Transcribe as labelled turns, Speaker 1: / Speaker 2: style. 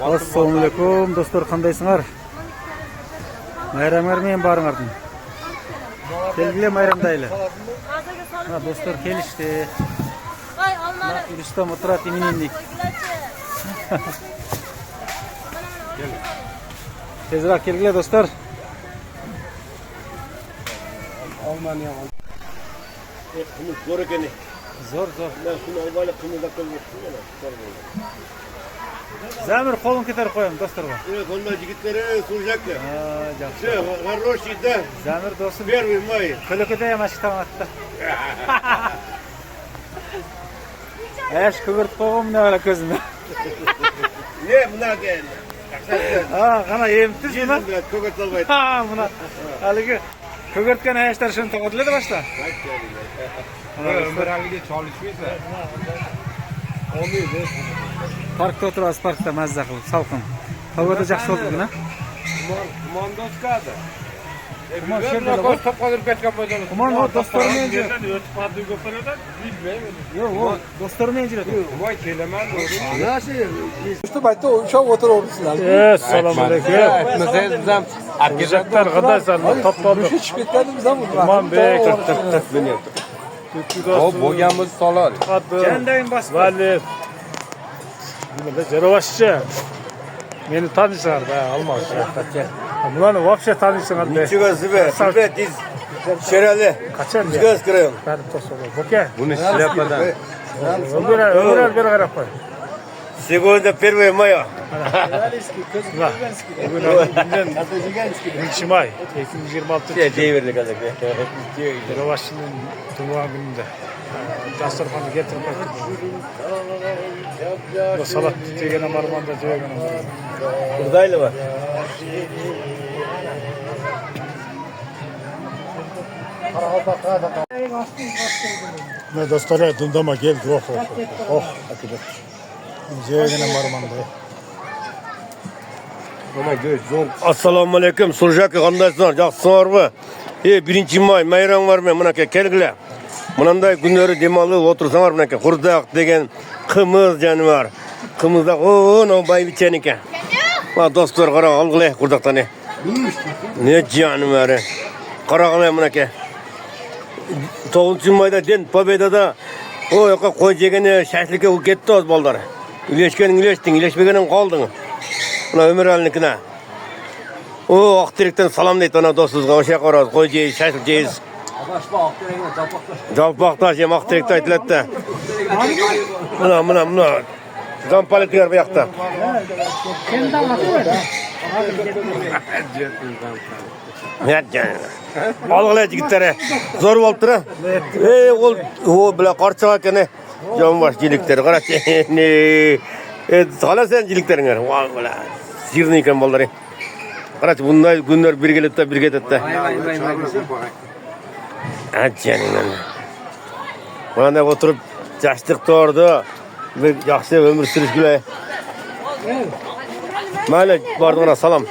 Speaker 1: Assalamualaikum dostlar, qandaysыңар? Майрамдар менен барыңардын. Келгиле майрамдайлы. Достар келишти. Рустам отурат именинник. Тезирээк келгиле достар.
Speaker 2: Almanya. Kımız zor ekeni.
Speaker 1: Zor.
Speaker 2: Ben şunu albayla kımızda kılmıştım ya.
Speaker 1: Zamir kolun keter koyam dostlarga.
Speaker 2: Evet, onlar yigitleri soracaklar.
Speaker 1: Жақсы.
Speaker 2: Хороший, да?
Speaker 1: Zamir dostum.
Speaker 2: Первый май.
Speaker 1: Көлөкөдө ham ашыктап атты. Эш көгөртүп койгом мына бала көзүмө.
Speaker 2: Ne buna gel.
Speaker 1: Кана эмиптир мына.
Speaker 2: Köket albaydı.
Speaker 1: Мына алиги көгөрткөн аяштар шуну тогот эле башта.
Speaker 2: Ömer Ali'ye çalışıyorsa. Oluyor be.
Speaker 1: Parkta oturabız, parkta mazza qilib, salqin. Havoda жақсы bo'ldi bugün ha.
Speaker 2: Kumandoskada.
Speaker 1: Kuman şerdə var.
Speaker 2: Top kaldırıp kaçkan boydan.
Speaker 1: Kuman o dostlarını encir.
Speaker 2: Ötüp adlı göpüreden bilmeyeyim.
Speaker 1: Yok o dostlarını encir.
Speaker 2: Vay kelemen doğru.
Speaker 3: Nasıl? İşte bayta uşak oturursunuz.
Speaker 1: Assalamualaikum.
Speaker 2: Mesela
Speaker 1: Arkadaşlar arkadaşlar topladık.
Speaker 3: Hiç bitmedim zaman.
Speaker 1: Kuman bey.
Speaker 2: o boyamız solar.
Speaker 1: Kendayım bas. Vali. Burada Zerovaşçı. Beni tanışlar be, almaz. Bunları вообще tanışsınlar be.
Speaker 2: Nичего себе, тебе из Şerali.
Speaker 1: Kaçan ya?
Speaker 2: Çıkaz kırayım.
Speaker 1: Ben tosladım. Boke.
Speaker 2: Bunu şlapadan.
Speaker 1: Ömür bir qarab qo'y.
Speaker 2: Сегодня 1 мая.
Speaker 1: Bugün may 2026.
Speaker 2: Devirli kazak.
Speaker 1: Zerovaşçı'nın tuğan gününde. Dasturxanı getirip bu salat tegene marmanda tegene.
Speaker 2: Buradaylı var.
Speaker 1: Ne dostlar dundama gel oh akıbet. Tegene marmanda.
Speaker 2: Assalamu alaikum. Surjaki qandaysыңар? Жақсыларбы? 1 may майрам бар мен мынакей келгиле. Мынандай күндөрү демалып отурсаңар мынакей курдак деген кымыз жаны бар. Кымызда о байбиченики. Достор кара алгыле курдактан не. Не жаны бар. Карагыле мынакей. 9 майда ден победада о яка кой жегене шашлыкка кетти оз балдар. Илешкениң илештиң, илешпегенин калдың. Мына Өмөр Алиникине. О, Актиректен салам дейт ана досубузга. Ошо жака барабыз, кой жейбиз, шашлык жейбиз. Жалпакташ жем Актиректе айтылат да. Мына замполиттер буякта. Алгыла жигиттер. Зор болуптур. Ол била карчыга экени. Жомбаш жиликтер карачы. Кала сен жиликтериңер. Жирный экен балдар. Карачы мындай күндөр бир келет да, бир кетет да. Ажаның. Мына отуруп жаштык тоорду. Бир жакшы өмүр сүрүшкүлө. Майлы бардыгына салам.